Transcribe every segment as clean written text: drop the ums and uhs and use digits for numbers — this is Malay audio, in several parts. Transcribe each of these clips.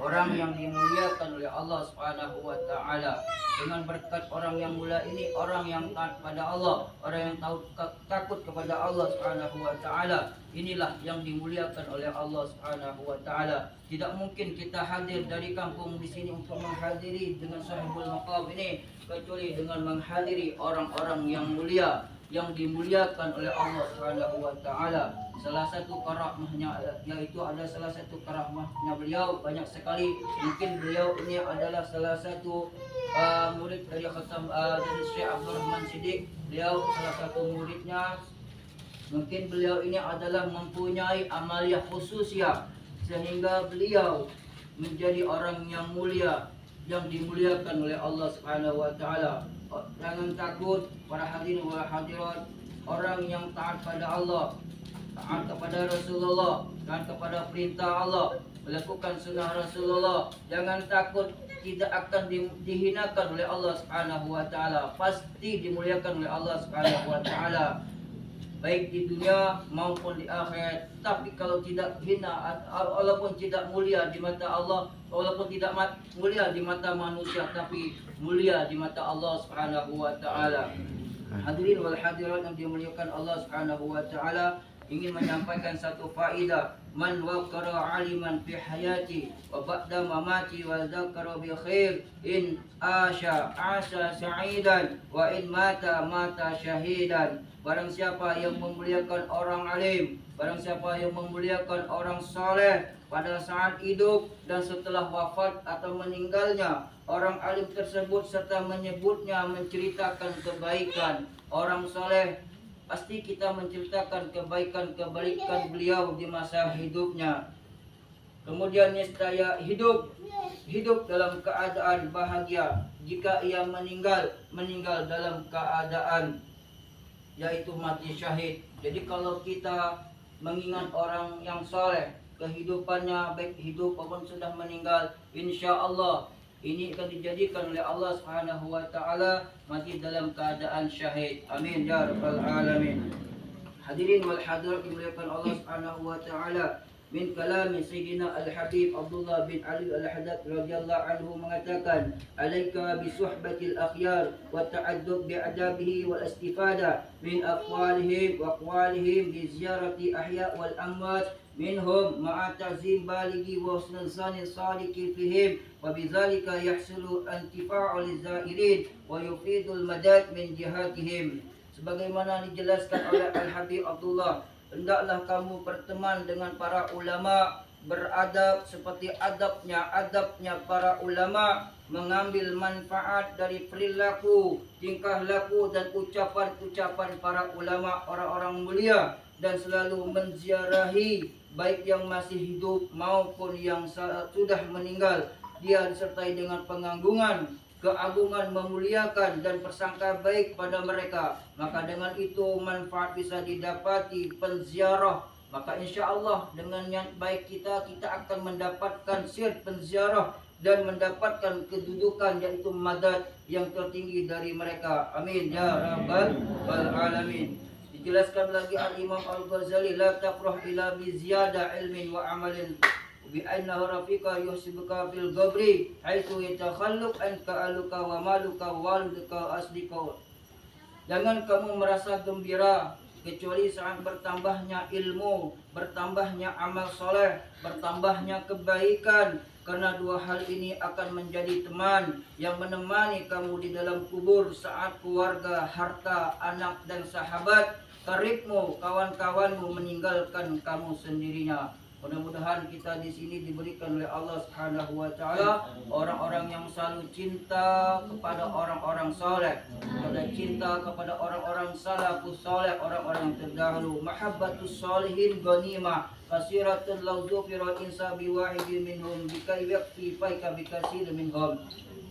orang yang dimuliakan oleh Allah Subhanahu wa taala. Dengan berkat orang yang mulia ini, orang yang taat pada Allah, orang yang takut kepada Allah Subhanahu wa taala, inilah yang dimuliakan oleh Allah Subhanahu wa taala. Tidak mungkin kita hadir dari kampung di sini untuk menghadiri dengan sahibul maqam ini kecuali dengan menghadiri orang-orang yang mulia, yang dimuliakan oleh Allah Subhanahu wa taala. Salah satu karamahnya yaitu ada salah satu karamahnya beliau banyak sekali. Mungkin beliau ini adalah salah satu murid dari Khatam dari Syekh Abdul Rahman Siddiq. Beliau salah satu muridnya. Mungkin beliau ini adalah mempunyai amaliyah khususiyah sehingga beliau menjadi orang yang mulia, yang dimuliakan oleh Allah Subhanahu wa taala. Jangan takut para hadirin wal hadirat, orang yang taat pada Allah, taat kepada Rasulullah, taat kepada perintah Allah, melakukan sunnah Rasulullah, jangan takut tidak akan dihinakan oleh Allah Subhanahu wa taala, pasti dimuliakan oleh Allah Subhanahu wa taala, baik di dunia maupun di akhirat. Tapi kalau tidak hina, walaupun tidak mulia di mata Allah, walaupun tidak mulia di mata manusia, tapi mulia di mata Allah Subhanahu wa taala. Hadirin wal hadirat yang dimuliakan Allah Subhanahu wa taala, ingin menyampaikan satu faedah. Man waqara aliman fi hayati wa ba'da mamati wa dzakara bi khair in asha sa'idan wa in mata syahidan. Barang siapa yang memuliakan orang alim, barang siapa yang memuliakan orang saleh pada saat hidup dan setelah wafat atau meninggalnya, orang alim tersebut serta menyebutnya, menceritakan kebaikan orang saleh, pasti kita menceritakan kebaikan beliau di masa hidupnya. Kemudian niscaya hidup dalam keadaan bahagia jika ia meninggal dalam keadaan yaitu mati syahid. Jadi kalau kita mengingat orang yang soleh, kehidupannya baik hidup maupun sudah meninggal, insya Allah ini akan dijadikan oleh Allah Subhanahu wa taala mati dalam keadaan syahid. Amin ya rabbal alamin. Hadirin wal hadirat dimuliakan Allah Subhanahu wa taala. Min kalami Sayyidina Al-Habib Abdullah bin Ali Al-Haddad radhiyallahu anhu mengatakan, "Alaika bi suhbatil akhyar wa ta'addub bi adabihi wal istifada min aqwalihim wa aqwalihim bi ziyarati ahya wal amwat minhum ma'a ta'zim baligi wa husnul zani saliki fihim wa bidzalika yahsulu intifa'u lizairin wa yufidul madad min jihatihim." Sebagaimana dijelaskan oleh Al-Habib Abdullah, hendaklah kamu berteman dengan para ulama, beradab seperti adabnya para ulama, mengambil manfaat dari perilaku, tingkah laku dan ucapan-ucapan para ulama, orang-orang mulia, dan selalu menziarahi baik yang masih hidup maupun yang sudah meninggal. Dia disertai dengan penganggungan, keagungan, memuliakan dan persangka baik pada mereka. Maka dengan itu manfaat bisa didapati penziarah. Maka insya Allah dengan niat baik kita akan mendapatkan sir penziarah dan mendapatkan kedudukan yaitu madad yang tertinggi dari mereka. Amin ya rabbal alamin. Dijelaskan lagi Al-Imam Al-Ghazali, la tafrah ila bi ziyada ilmin wa amalin bi annahu rafiqa yuhsibuka fil ghabri haitsu yatakhalluq anka aluka wa maluka wa waluduka aslika. Jangan kamu merasa gembira kecuali saat bertambahnya ilmu, bertambahnya amal soleh, bertambahnya kebaikan, karena dua hal ini akan menjadi teman yang menemani kamu di dalam kubur saat keluarga, harta, anak dan sahabat karibmu, kawan-kawanmu meninggalkan kamu sendirinya. Mudah-mudahan kita di sini diberikan oleh Allah Subhanahu wa taala orang-orang yang selalu cinta kepada orang-orang saleh, cinta kepada orang-orang salafus saleh, orang-orang yang terdahulu. Mahabbatus salihin ghanimah kasiratun law dzufira insa bi wahidin minhum bika yakfi faika bikasir minhum.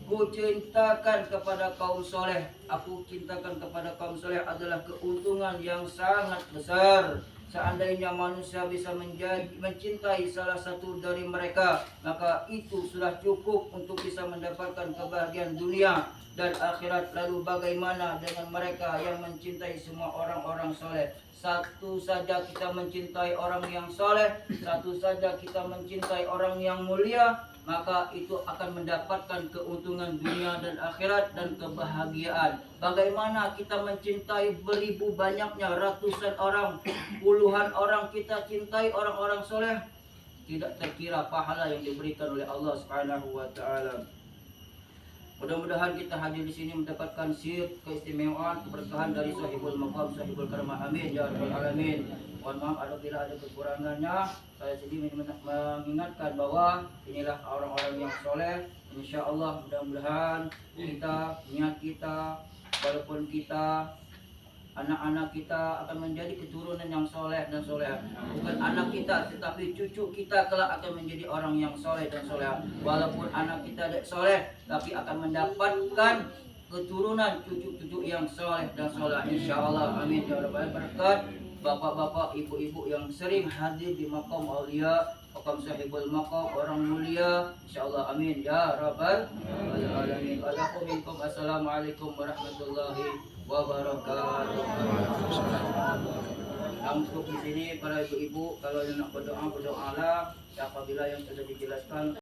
Ku cintakan kepada kaum soleh, aku cintakan kepada kaum soleh adalah keuntungan yang sangat besar. Seandainya manusia bisa mencintai salah satu dari mereka, maka itu sudah cukup untuk bisa mendapatkan kebahagiaan dunia dan akhirat. Lalu bagaimana dengan mereka yang mencintai semua orang-orang soleh? Satu saja kita mencintai orang yang soleh, satu saja kita mencintai orang yang mulia, maka itu akan mendapatkan keuntungan dunia dan akhirat dan kebahagiaan. Bagaimana kita mencintai beribu banyaknya, ratusan orang, puluhan orang kita cintai orang-orang soleh, tidak terkira pahala yang diberikan oleh Allah Subhanahu wa taala. Mudah-mudahan kita hadir di sini mendapatkan sir keistimewaan, keberkahan dari sahibul maqam, sahibul karamah. Amin ya rabbal alamin. Mohon maaf apabila ada kekurangannya. Saya sedih mengingatkan bahwa inilah orang-orang yang soleh. Insya Allah mudah-mudahan kita, niat kita, walaupun kita, anak-anak kita akan menjadi keturunan yang soleh dan soleh. Bukan anak kita, tetapi cucu kita kelak akan menjadi orang yang soleh dan soleh. Walaupun anak kita tidak soleh, tapi akan mendapatkan keturunan cucu-cucu yang soleh dan soleh. Insya Allah, amin ya rabbal alamin. Berkat bapak-bapak, ibu-ibu yang sering hadir di makam aulia, makam sahibul maqam, orang mulia, insyaallah, amin ya rabbal alamin. Assalamualaikum warahmatullahi wabarakatuh. Untuk di sini para ibu-ibu, kalau yang nak berdoa, berdoalah apabila yang sudah dijelaskan.